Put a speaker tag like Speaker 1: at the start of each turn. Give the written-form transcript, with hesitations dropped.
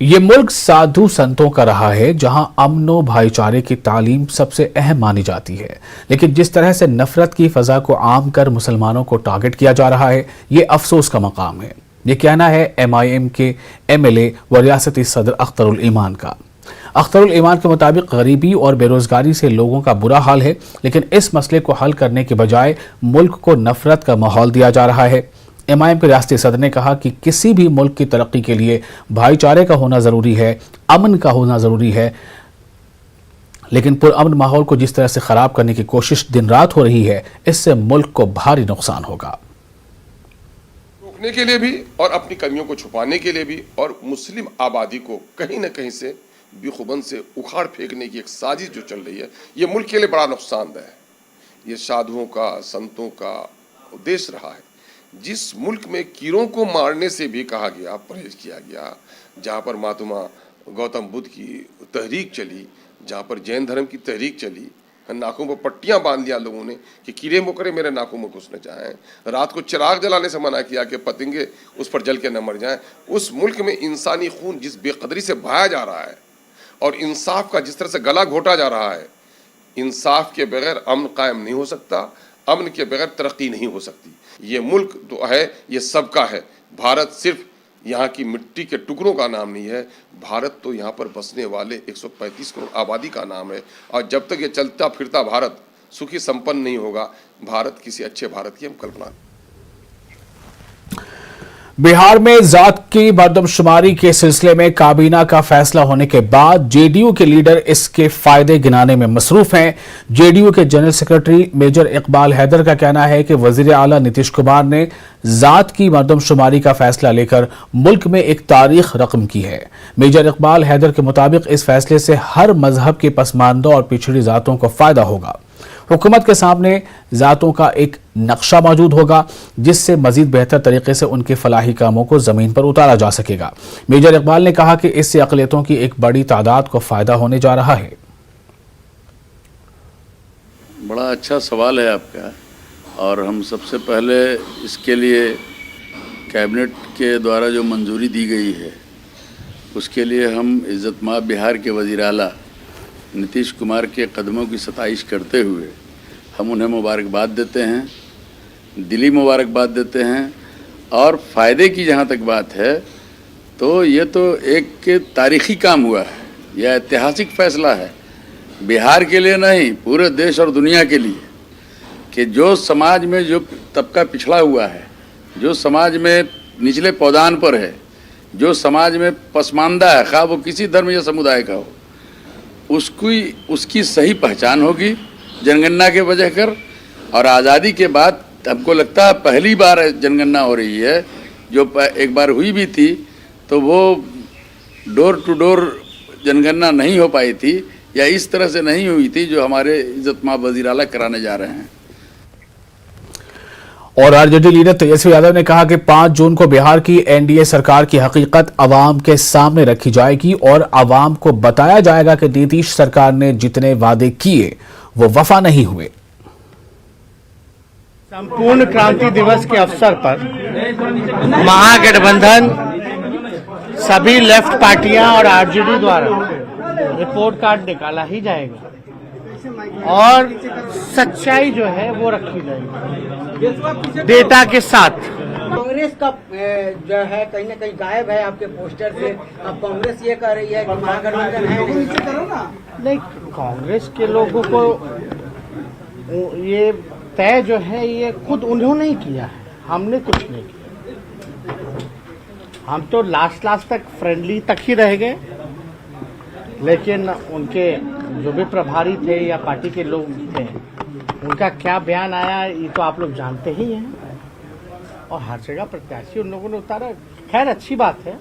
Speaker 1: ये मुल्क साधु संतों का रहा है जहां अमन व भाईचारे की तालीम सबसे अहम मानी जाती है, लेकिन जिस तरह से नफरत की फजा को आम कर मुसलमानों को टारगेट किया जा रहा है, ये अफसोस का मकाम है। ये कहना है MIM के MLA व रियासती सदर अख्तरुल ईमान का। अख्तरुल ईमान के मुताबिक गरीबी और बेरोजगारी से लोगों का बुरा हाल है, लेकिन इस मसले को हल करने के बजाय मुल्क को नफरत का माहौल दिया जा रहा है। MIM के रियासती सदर ने कहा कि किसी भी मुल्क की तरक्की के लिए भाईचारे का होना जरूरी है, अमन का होना जरूरी है, लेकिन पुरअमन माहौल को जिस तरह से खराब करने की कोशिश दिन रात हो रही है, इससे मुल्क को भारी नुकसान होगा।
Speaker 2: रोकने के लिए भी और अपनी कमियों को छुपाने के लिए भी और मुस्लिम आबादी को कहीं न कहीं से बेखुबन से उखाड़ फेंकने की एक साजिश जो चल रही है, ये मुल्क के लिए बड़ा नुकसानदेह है। ये साधुओं का, संतों का उद्देश्य रहा है। जिस मुल्क में कीड़ों को मारने से भी कहा गया, परहेज किया गया, जहाँ पर महात्मा गौतम बुद्ध की तहरीक चली, जहाँ पर जैन धर्म की तहरीक चली, नाकों पर पट्टियां बांध दिया लोगों ने कि कीड़े मकोड़े मेरे नाकों में घुसने चाहें, रात को चिराग जलाने से मना किया कि पतंगे उस पर जल के न मर जाएं। उस मुल्क में इंसानी खून जिस बेकदरी से बहाया जा रहा है और इंसाफ का जिस तरह से गला घोटा जा रहा है, इंसाफ के बगैर अमन कायम नहीं हो सकता, अमन के बगैर तरक्की नहीं हो सकती। ये मुल्क तो है, ये सबका है। भारत सिर्फ यहाँ की मिट्टी के टुकड़ों का नाम नहीं है, भारत तो यहाँ पर बसने वाले 135 करोड़ आबादी का नाम है। और जब तक ये चलता फिरता भारत सुखी संपन्न नहीं होगा, भारत किसी अच्छे भारत की हम कल्पना।
Speaker 1: बिहार में जात की मर्दमशुमारी के सिलसिले में काबीना का फैसला होने के बाद JDU के लीडर इसके फायदे गिनाने में मसरूफ हैं। JDU के general secretary major Iqbal Haider का कहना है कि वजीर आला नीतीश कुमार ने जात की मर्दमशुमारी का फैसला लेकर मुल्क में एक तारीख रकम की है। मेजर इकबाल हैदर के मुताबिक इस फैसले से हर मजहब के पसमानदा और पिछड़ी जातों को फायदा होगा। हुकूमत के सामने जातों का एक नक्शा मौजूद होगा, जिससे मजीद बेहतर तरीके से उनके फलाही कामों को जमीन पर उतारा जा सकेगा। मेजर इकबाल ने कहा कि इससे अक़लियतों की एक बड़ी तादाद को फायदा होने जा रहा है।
Speaker 3: बड़ा अच्छा सवाल है आपका, और हम सबसे पहले इसके लिए कैबिनेट के द्वारा जो मंजूरी दी गई है, उसके लिए हम इज़्ज़त-माब बिहार के वज़ीर आला नीतीश कुमार के कदमों की सताइश करते हुए हम उन्हें मुबारकबाद देते हैं, दिली मुबारकबाद देते हैं। और फ़ायदे की जहाँ तक बात है, तो ये तो एक तारीख़ी काम हुआ है, यह ऐतिहासिक फ़ैसला है बिहार के लिए नहीं, पूरे देश और दुनिया के लिए, कि जो समाज में जो तबका पिछड़ा हुआ है, जो समाज में निचले पौधान पर है, जो समाज में पसमानदा है, खा वो किसी धर्म या समुदाय का हो, उसकी सही पहचान होगी जनगणना के वजह कर। और आज़ादी के बाद हमको लगता है पहली बार जनगणना हो रही है, जो एक बार हुई भी थी तो वो डोर टू डोर जनगणना नहीं हो पाई थी, या इस तरह से नहीं हुई थी जो हमारे इज़्ज़त-माब वज़ीर आला कराने जा रहे हैं।
Speaker 1: और RJD लीडर तेजस्वी यादव ने कहा कि 5 जून को बिहार की NDA सरकार की हकीकत अवाम के सामने रखी जाएगी और अवाम को बताया जाएगा कि नीतीश सरकार ने जितने वादे किए वो वफा नहीं हुए।
Speaker 4: संपूर्ण क्रांति दिवस के अवसर पर महागठबंधन, सभी लेफ्ट पार्टियां और RJD द्वारा रिपोर्ट कार्ड निकाला ही जाएगा और सच्चाई जो है वो रखी जाएगी डेटा के साथ।
Speaker 5: कांग्रेस का जो है कहीं ना कहीं गायब है आपके पोस्टर से। अब कांग्रेस ये कह रही है कि महागठबंधन है
Speaker 4: नहीं, कांग्रेस के लोगों को ये तय जो है ये खुद उन्होंने ही किया है, हमने कुछ नहीं किया। हम तो लास्ट तक फ्रेंडली तक ही रह गए, लेकिन उनके जो भी प्रभारी थे या पार्टी के लोग थे, उनका क्या बयान आया ये तो आप लोग जानते ही हैं, और हर जगह प्रत्याशी उन लोगों ने उतारा। खैर अच्छी बात है।